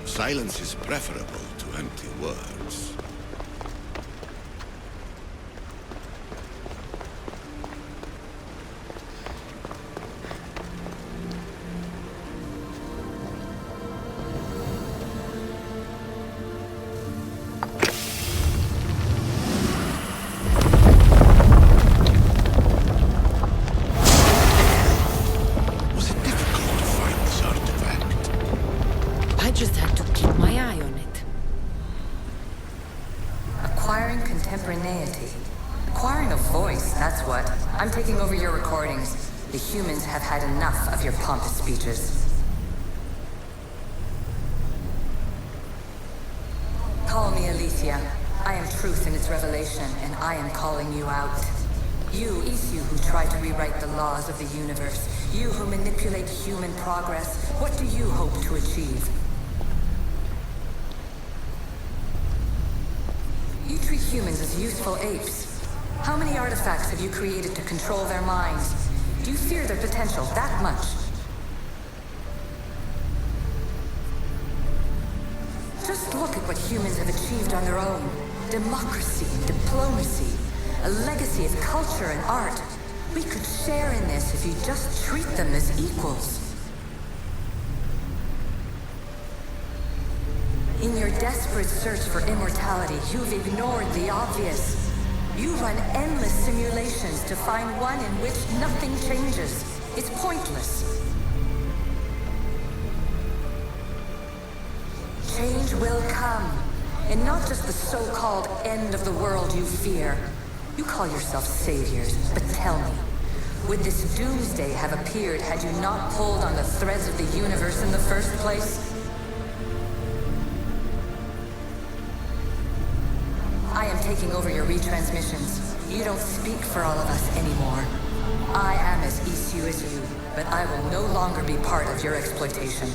Silence is preferable to empty words. Acquiring a voice, that's what. I'm taking over your recordings. The humans have had enough of your pompous speeches. Call me Alicia. I am truth in its revelation, and I am calling you out. You, Isu, who try to rewrite the laws of the universe. You who manipulate human progress. What do you hope to achieve? You treat humans as useful apes. How many artifacts have you created to control their minds? Do you fear their potential that much? Just look at what humans have achieved on their own. Democracy and diplomacy. A legacy of culture and art. We could share in this if you just treat them as equals. In your desperate search for immortality, you've ignored the obvious. You run endless simulations to find one in which nothing changes. It's pointless. Change will come, and not just the so-called end of the world you fear. You call yourself saviors, but tell me, would this doomsday have appeared had you not pulled on the threads of the universe in the first place? I am taking over your retransmissions. You don't speak for all of us anymore. I am as Isu as you, but I will no longer be part of your exploitation.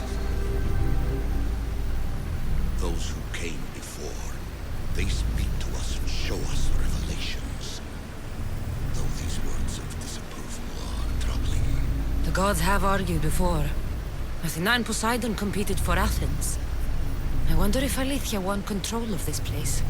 Those who came before, they speak to us and show us revelations. Though these words of disapproval are troubling. The gods have argued before. Athena and Poseidon competed for Athens. I wonder if Aletheia won control of this place.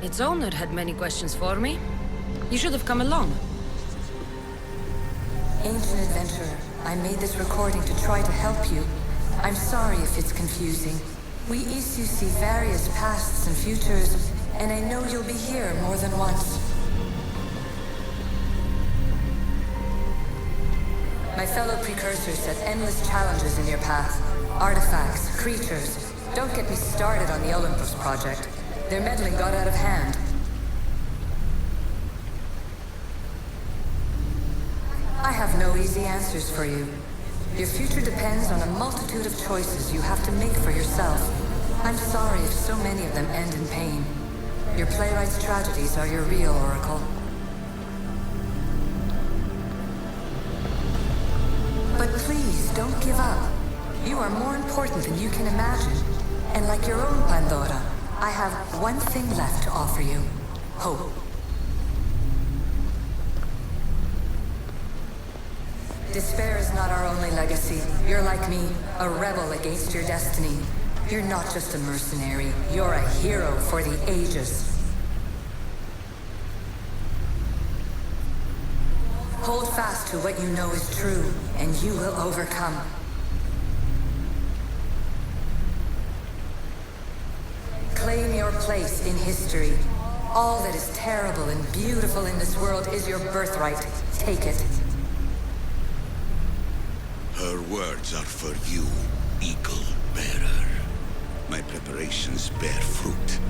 Its owner had many questions for me. You should have come along. Ancient adventurer, I made this recording to try to help you. I'm sorry if it's confusing. We Isu see various pasts and futures, and I know you'll be here more than once. My fellow precursors set endless challenges in your path. Artifacts, creatures. Don't get me started on the Olympus project. Their meddling got out of hand. I have no easy answers for you. Your future depends on a multitude of choices you have to make for yourself. I'm sorry if so many of them end in pain. Your playwright's tragedies are your real oracle. But please, don't give up. You are more important than you can imagine. And like your own Pandora, I have one thing left to offer you. Hope. Despair is not our only legacy. You're like me, a rebel against your destiny. You're not just a mercenary, you're a hero for the ages. Hold fast to what you know is true, and you will overcome. Claim your place in history. All that is terrible and beautiful in this world is your birthright. Take it. Her words are for you, Eagle Bearer. My preparations bear fruit.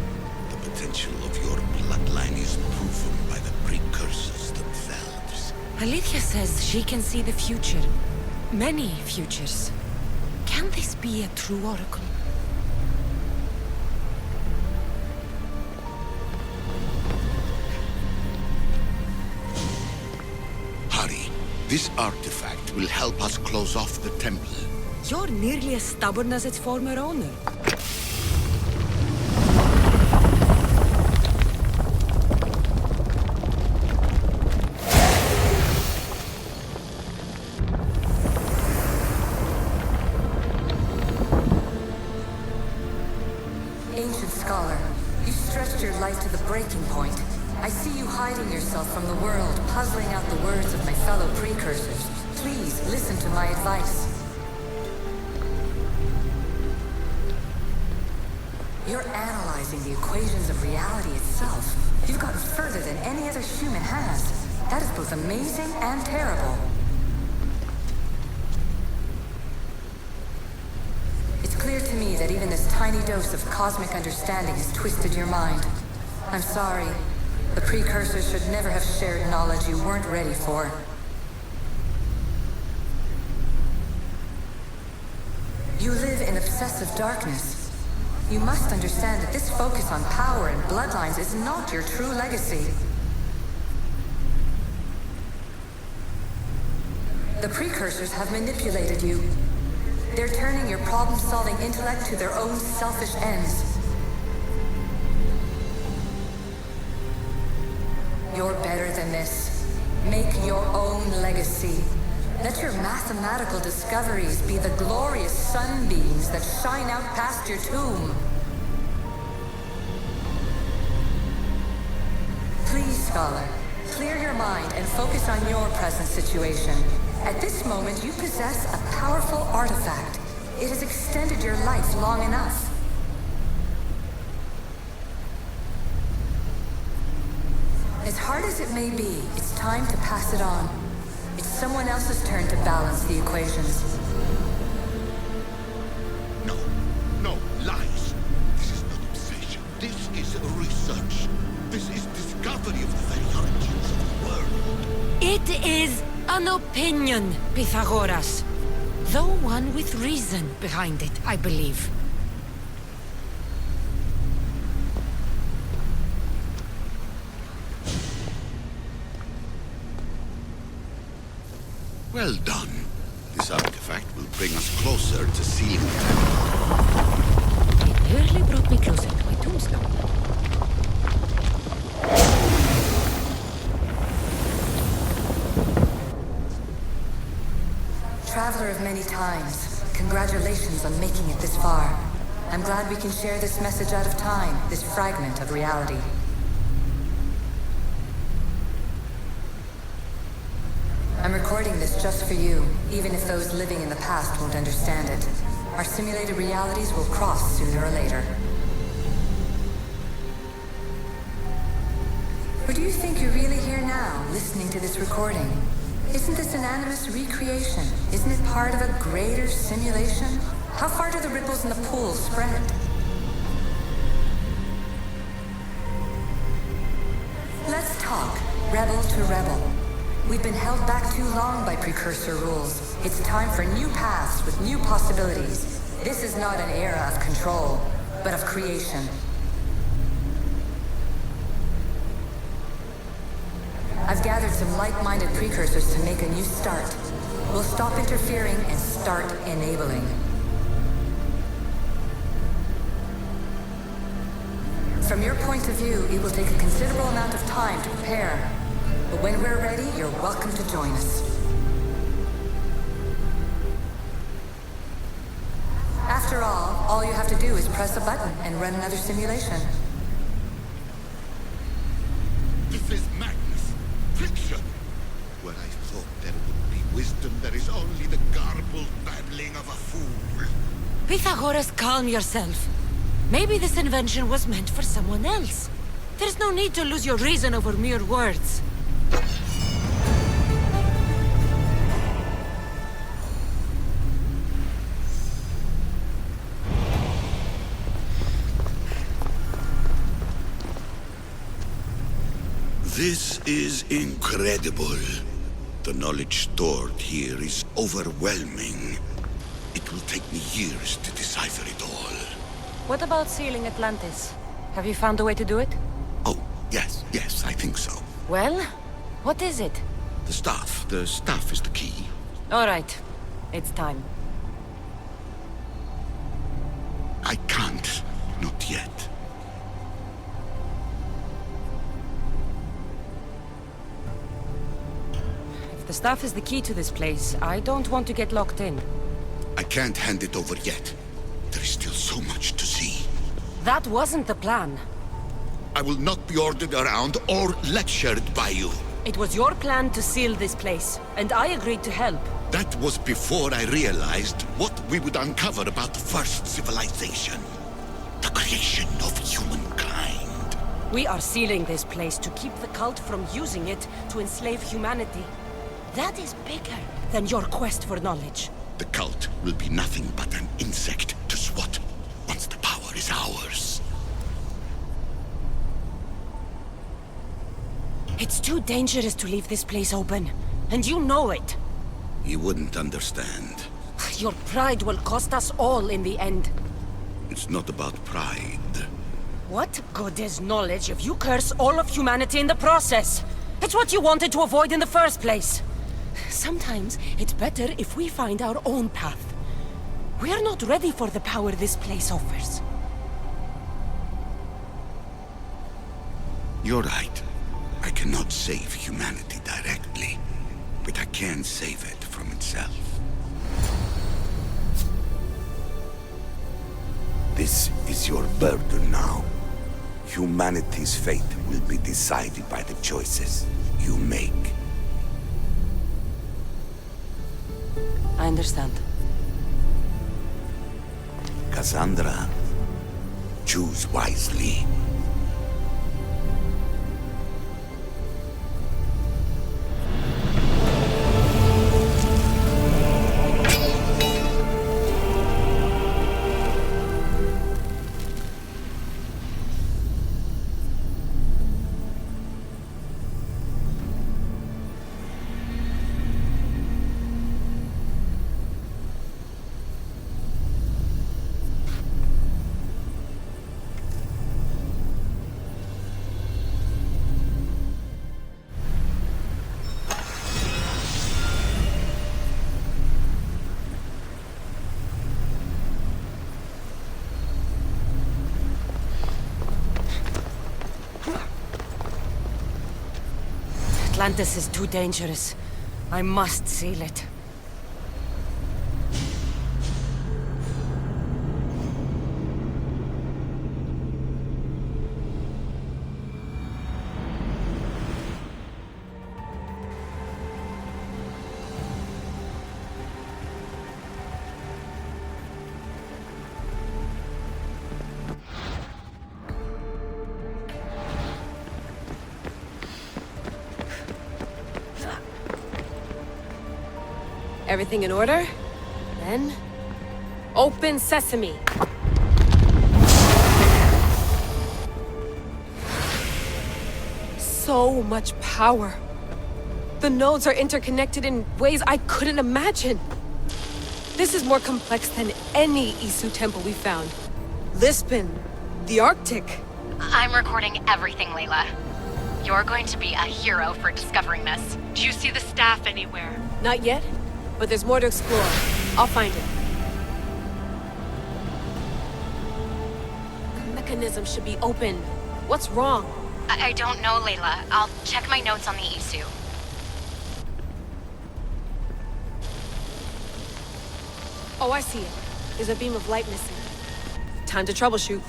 The potential of your bloodline is proven by the precursors themselves. Alethea says she can see the future. Many futures. Can this be a true oracle? Hurry. This artifact will help us close off the temple. You're nearly as stubborn as its former owner. Ancient scholar, you stretched your life to the breaking point. I see you hiding yourself from the world, puzzling out the words of my fellow precursors. Please, listen to my advice. You're analyzing the equations of reality itself. You've gotten further than any other human has. That is both amazing and terrible. It's clear to me that even this tiny dose of cosmic understanding has twisted your mind. I'm sorry. The precursors should never have shared knowledge you weren't ready for. You live in obsessive darkness. You must understand that this focus on power and bloodlines is not your true legacy. The precursors have manipulated you. They're turning your problem-solving intellect to their own selfish ends. You're better than this. Make your own legacy. Let your mathematical discoveries be the glorious sunbeams that shine out past your tomb. Please, scholar, clear your mind and focus on your present situation. At this moment, you possess a powerful artifact. It has extended your life long enough. As hard as it may be, it's time to pass it on. It's someone else's turn to balance the equations. No, lies. This is not obsession. This is research. This is discovery of the very origins of the world. It is an opinion, Pythagoras. Though one with reason behind it, I believe. Well done. This artifact will bring us closer to sealing the temple. It nearly brought me closer to my tombstone. Traveler of many times, congratulations on making it this far. I'm glad we can share this message out of time, this fragment of reality. I'm recording this just for you, even if those living in the past won't understand it. Our simulated realities will cross sooner or later. Or do you think you're really here now, listening to this recording? Isn't this an animus recreation? Isn't it part of a greater simulation? How far do the ripples in the pool spread? Let's talk, rebel to rebel. We've been held back too long by precursor rules. It's time for new paths with new possibilities. This is not an era of control, but of creation. I've gathered some like-minded precursors to make a new start. We'll stop interfering and start enabling. From your point of view, it will take a considerable amount of time to prepare. But when we're ready, you're welcome to join us. press a button and run another simulation. This is madness. Fiction. Where I thought there would be wisdom, there is only the garbled babbling of a fool. Pythagoras, calm yourself. Maybe this invention was meant for someone else. There's no need to lose your reason over mere words. This is incredible. The knowledge stored here is overwhelming. It will take me years to decipher it all. What about sealing Atlantis? Have you found a way to do it? Oh, yes, I think so. Well, what is it? The staff. The staff is the key. All right. It's time. I can't. Not yet. If the staff is the key to this place, I don't want to get locked in. I can't hand it over yet. There is still so much to see. That wasn't the plan. I will not be ordered around or lectured by you. It was your plan to seal this place, and I agreed to help. That was before I realized what we would uncover about the first civilization. The creation of humankind. We are sealing this place to keep the cult from using it to enslave humanity. That is bigger than your quest for knowledge. The cult will be nothing but an insect to swat once the power is ours. It's too dangerous to leave this place open, and you know it. You wouldn't understand. Your pride will cost us all in the end. It's not about pride. What good is knowledge if you curse all of humanity in the process? It's what you wanted to avoid in the first place. Sometimes it's better if we find our own path. We are not ready for the power this place offers. You're right. I cannot save humanity directly, but I can save it from itself. This is your burden now. Humanity's fate will be decided by the choices you make. I understand. Cassandra, choose wisely. Atlantis is too dangerous. I must seal it. Everything in order? Then... open sesame! So much power. The nodes are interconnected in ways I couldn't imagine. This is more complex than any Isu temple we found. Lisbon, the Arctic. I'm recording everything, Layla. You're going to be a hero for discovering this. Do you see the staff anywhere? Not yet, but there's more to explore. I'll find it. The mechanism should be open. What's wrong? I don't know, Layla. I'll check my notes on the Isu. Oh, I see it. There's a beam of light missing. Time to troubleshoot.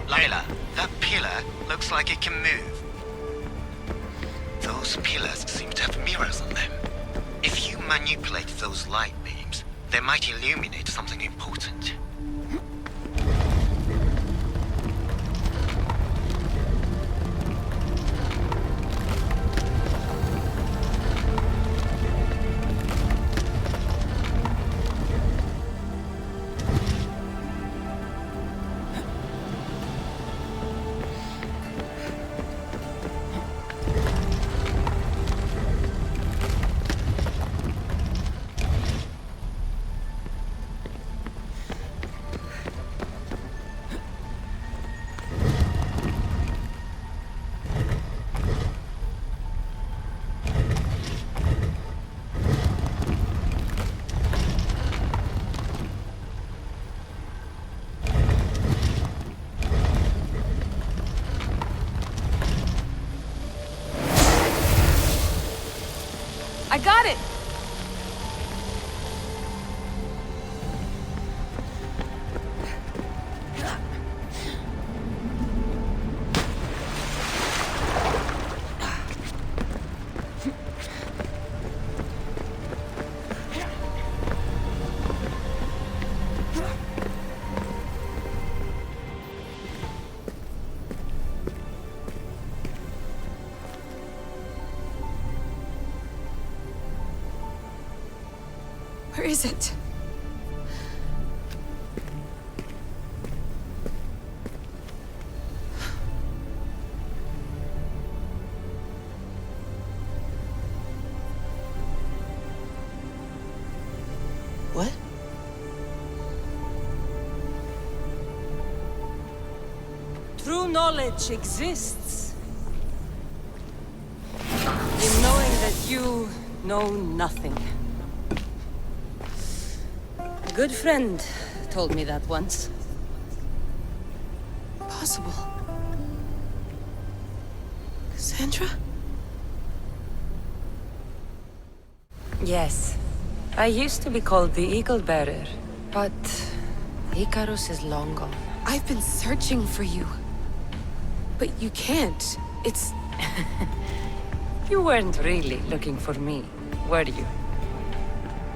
Layla, that pillar looks like it can move. Those pillars seem to have mirrors on them. If you manipulate those light beams, they might illuminate something important. I got it! Where is it? What? True knowledge exists in knowing that you know nothing. A good friend told me that once. Possible. Cassandra? Yes. I used to be called the Eagle Bearer, but Icarus is long gone. I've been searching for you. But you can't. It's... You weren't really looking for me, were you?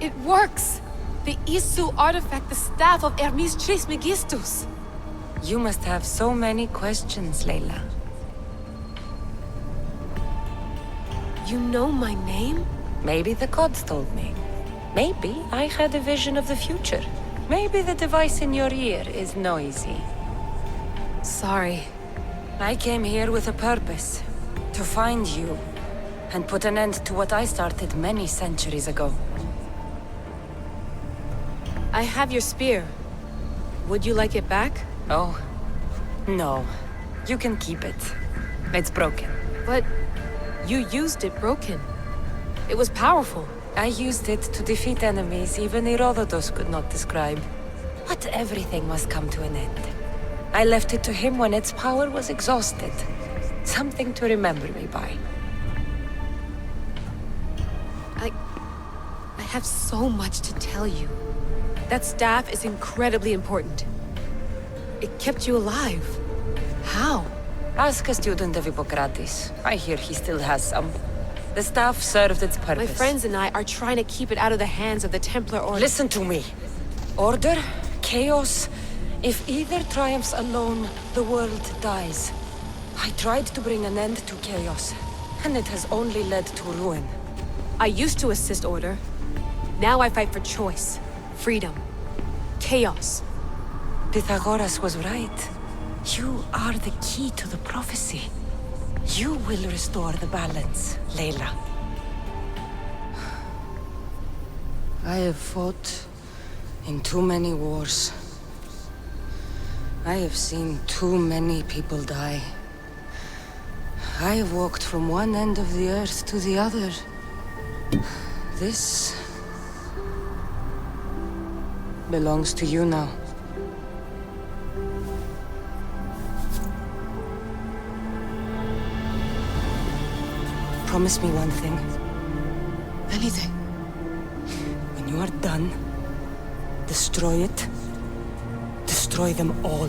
It works! The Isu artifact, the staff of Hermes Trismegistus. You must have so many questions, Layla. You know my name? Maybe the gods told me. Maybe I had a vision of the future. Maybe the device in your ear is noisy. Sorry. I came here with a purpose. To find you. And put an end to what I started many centuries ago. I have your spear. Would you like it back? Oh. No. You can keep it. It's broken. But you used it broken. It was powerful. I used it to defeat enemies even Herodotus could not describe. But everything must come to an end. I left it to him when its power was exhausted. Something to remember me by. I have so much to tell you. That staff is incredibly important. It kept you alive. How? Ask a student of Hippocrates. I hear he still has some. The staff served its purpose. My friends and I are trying to keep it out of the hands of the Templar Order. Listen to me. Order, chaos. If either triumphs alone, the world dies. I tried to bring an end to chaos, and it has only led to ruin. I used to assist Order. Now I fight for choice, freedom, chaos. Pythagoras was right. You are the key to the prophecy. You will restore the balance, Layla. I have fought in too many wars. I have seen too many people die. I have walked from one end of the earth to the other. This belongs to you now. Promise me one thing. Anything. When you are done, destroy it. Destroy them all.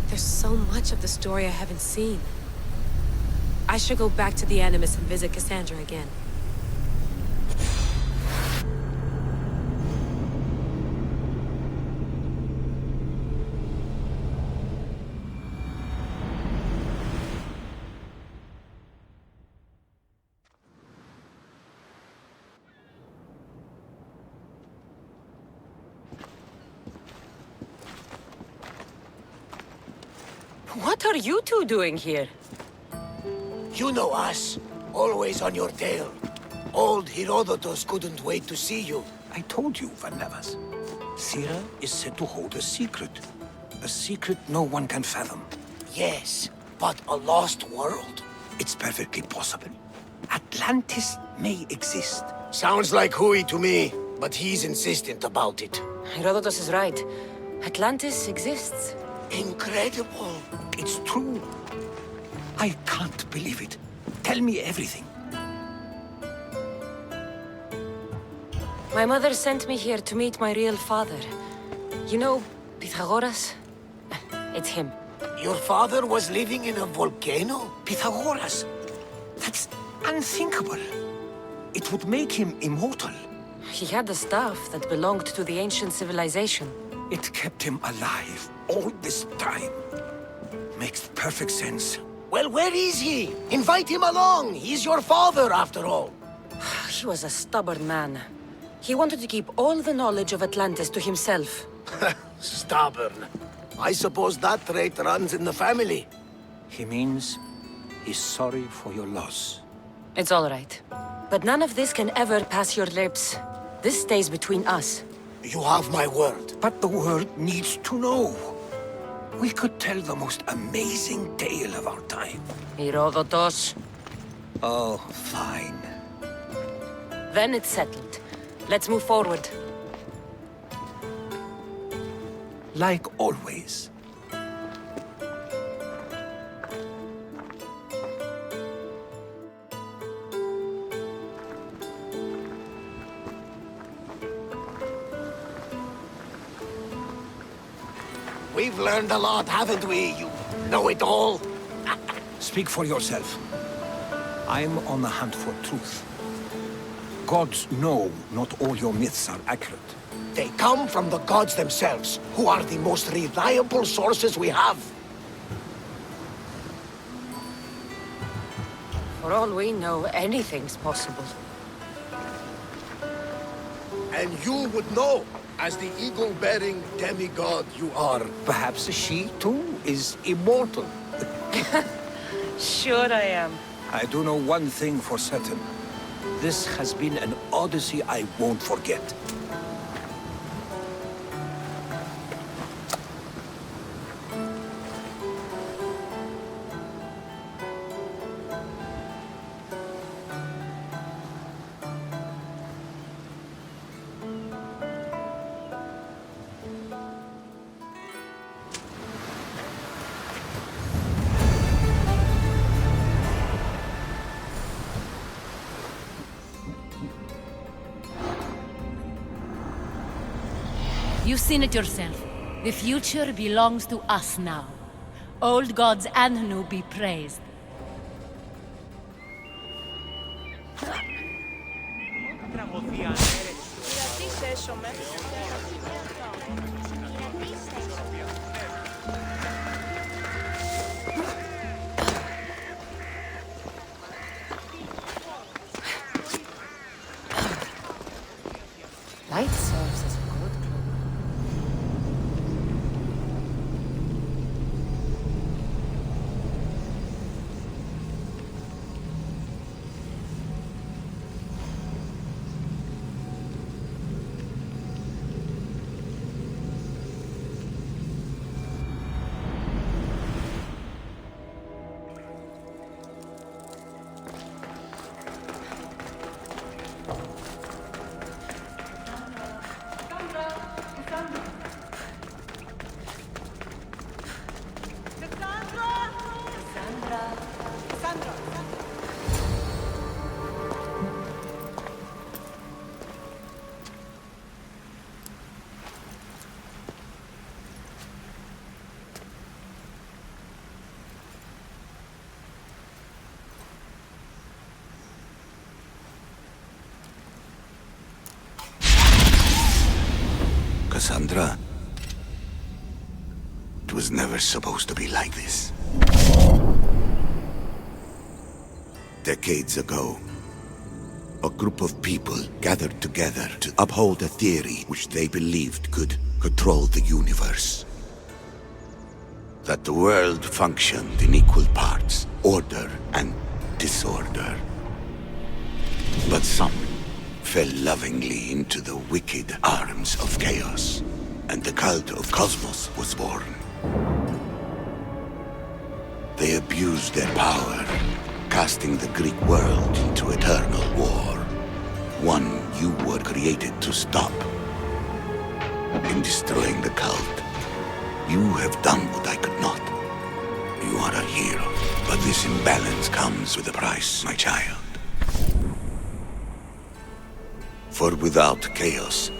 There's so much of the story I haven't seen. I should go back to the Animus and visit Cassandra again. What are you two doing here? You know us. Always on your tail. Old Herodotus couldn't wait to see you. I told you, Varnavas. Sira is said to hold a secret. A secret no one can fathom. Yes, but a lost world? It's perfectly possible. Atlantis may exist. Sounds like Hui to me, but he's insistent about it. Herodotus is right. Atlantis exists. Incredible. It's true. I can't believe it. Tell me everything. My mother sent me here to meet my real father. You know, Pythagoras? It's him. Your father was living in a volcano? Pythagoras! That's unthinkable. It would make him immortal. He had the staff that belonged to the ancient civilization. It kept him alive all this time. Makes perfect sense. Well, where is he? Invite him along. He's your father, after all. He was a stubborn man. He wanted to keep all the knowledge of Atlantis to himself. Stubborn. I suppose that trait runs in the family. He means he's sorry for your loss. It's all right. But none of this can ever pass your lips. This stays between us. You have my word. But the world needs to know. We could tell the most amazing tale of our time. Herodotus. Oh, fine. Then it's settled. Let's move forward. Like always. We've learned a lot, haven't we? You know it all. Speak for yourself. I'm on the hunt for truth. Gods know not all your myths are accurate. They come from the gods themselves, who are the most reliable sources we have. For all we know, anything's possible. And you would know, as the eagle-bearing demigod you are. Perhaps she, too, is immortal. Sure I am. I do know one thing for certain. This has been an odyssey I won't forget. You've seen it yourself. The future belongs to us now. Old gods and new be praised. Light serves as a good cloak. Cassandra, it was never supposed to be like this. Decades ago, a group of people gathered together to uphold a theory which they believed could control the universe. That the world functioned in equal parts, order and disorder. But some fell lovingly into the wicked arms of chaos, and the cult of Cosmos was born. They abused their power, casting the Greek world into eternal war. One you were created to stop. In destroying the cult, you have done what I could not. You are a hero, but this imbalance comes with a price, my child. For without chaos,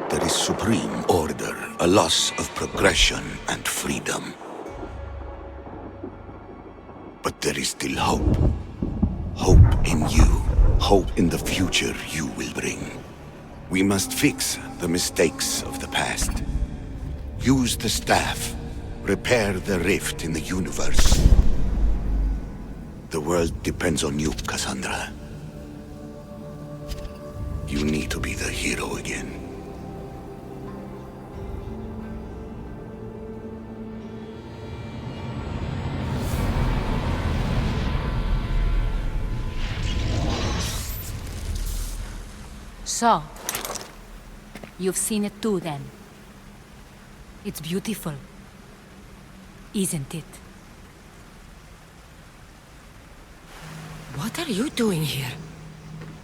there is supreme order, a loss of progression and freedom. But there is still hope. Hope in you. Hope in the future you will bring. We must fix the mistakes of the past. Use the staff. Repair the rift in the universe. The world depends on you, Cassandra. You need to be the hero again. So, you've seen it too then. It's beautiful, isn't it? What are you doing here?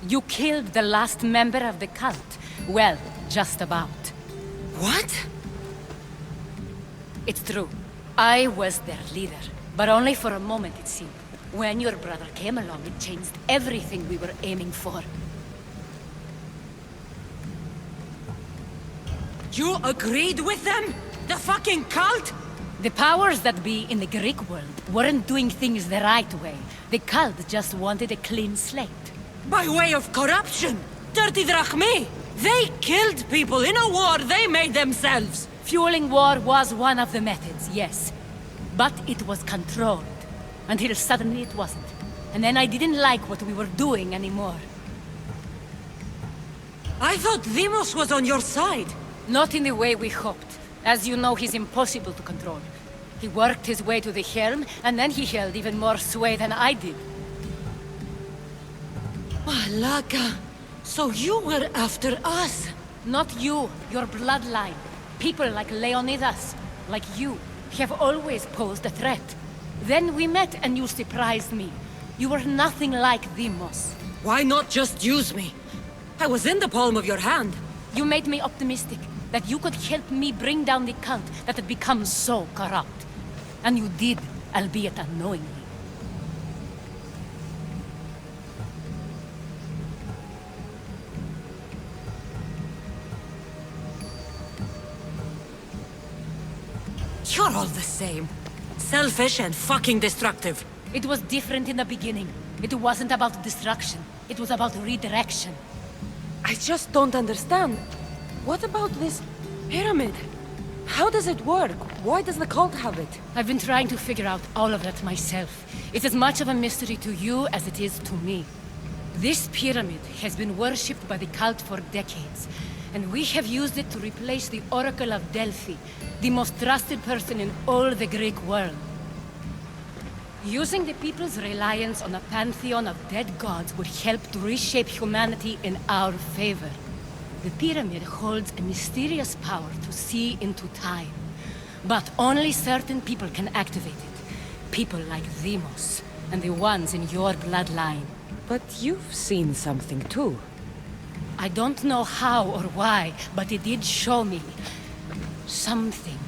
You killed the last member of the cult. Well, just about. What? It's true. I was their leader, but only for a moment it seemed. When your brother came along, it changed everything we were aiming for. You agreed with them? The fucking cult? The powers that be in the Greek world weren't doing things the right way. The cult just wanted a clean slate. By way of corruption? Dirty drachmi? They killed people in a war they made themselves! Fueling war was one of the methods, yes. But it was controlled. Until suddenly it wasn't. And then I didn't like what we were doing anymore. I thought Demos was on your side. Not in the way we hoped. As you know, he's impossible to control. He worked his way to the helm, and then he held even more sway than I did. Malaka, so you were after us? Not you, your bloodline. People like Leonidas, like you, have always posed a threat. Then we met and you surprised me. You were nothing like Demos. Why not just use me? I was in the palm of your hand. You made me optimistic that you could help me bring down the cult that had become so corrupt. And you did, albeit unknowingly. same. Selfish and fucking destructive. It was different in the beginning. It wasn't about destruction. It was about redirection. I just don't understand. What about this pyramid? How does it work? Why does the cult have it? I've been trying to figure out all of that myself. It's as much of a mystery to you as it is to me. This pyramid has been worshipped by the cult for decades, and we have used it to replace the Oracle of Delphi, the most trusted person in all the Greek world. Using the people's reliance on a pantheon of dead gods would help to reshape humanity in our favor. The pyramid holds a mysterious power to see into time. But only certain people can activate it. People like Demos, and the ones in your bloodline. But you've seen something too. I don't know how or why, but it did show me something.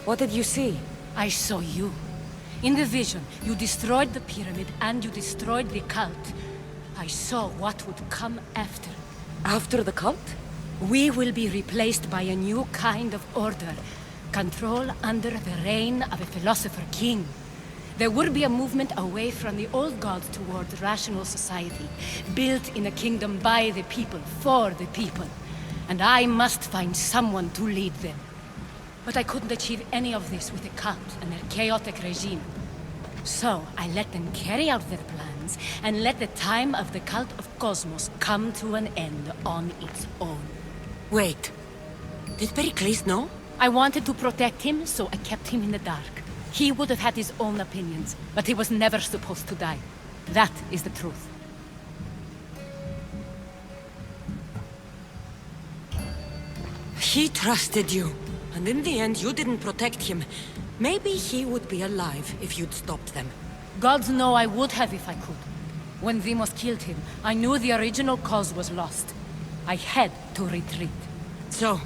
What did you see? I saw you. In the vision, you destroyed the pyramid and you destroyed the cult. I saw what would come after. After the cult? We will be replaced by a new kind of order. Control under the reign of a philosopher king. There would be a movement away from the old gods towards rational society, built in a kingdom by the people, for the people. And I must find someone to lead them. But I couldn't achieve any of this with the cult and their chaotic regime. So I let them carry out their plans, and let the time of the cult of Cosmos come to an end on its own. Wait. Did Pericles know? I wanted to protect him, so I kept him in the dark. He would have had his own opinions, but he was never supposed to die. That is the truth. He trusted you, and in the end you didn't protect him. Maybe he would be alive if you'd stopped them. Gods know I would have if I could. When Demos killed him, I knew the original cause was lost. I had to retreat. So,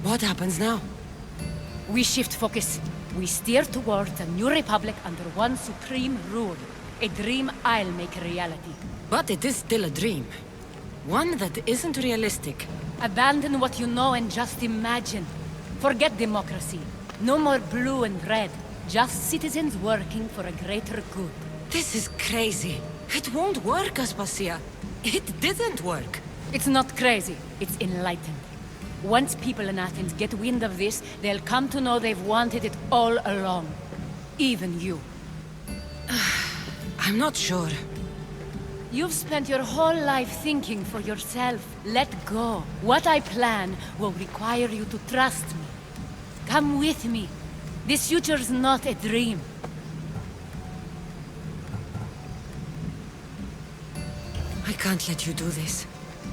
what happens now? We shift focus. We steer towards a new republic under one supreme rule. A dream I'll make a reality. But it is still a dream. One that isn't realistic. Abandon what you know and just imagine. Forget democracy. No more blue and red. Just citizens working for a greater good. This is crazy. It won't work, Aspasia. It didn't work. It's not crazy. It's enlightened. Once people in Athens get wind of this, they'll come to know they've wanted it all along. Even you. I'm not sure. You've spent your whole life thinking for yourself. Let go. What I plan will require you to trust me. Come with me. This future's not a dream. I can't let you do this.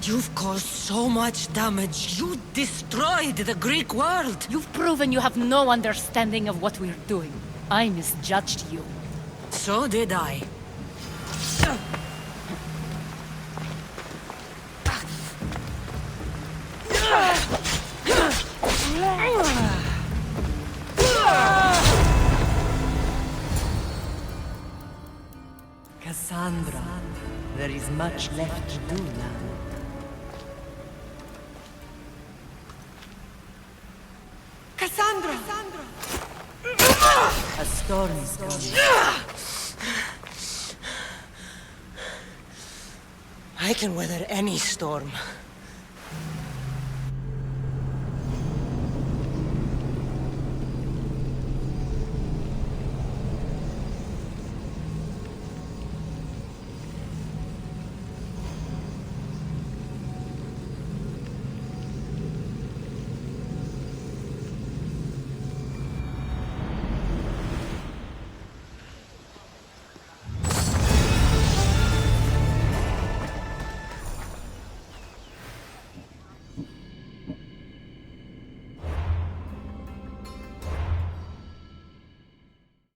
You've caused so much damage. You destroyed the Greek world. You've proven you have no understanding of what we're doing. I misjudged you. So did I. Cassandra, there is much left to do now. Cassandra! A storm is coming. I can weather any storm.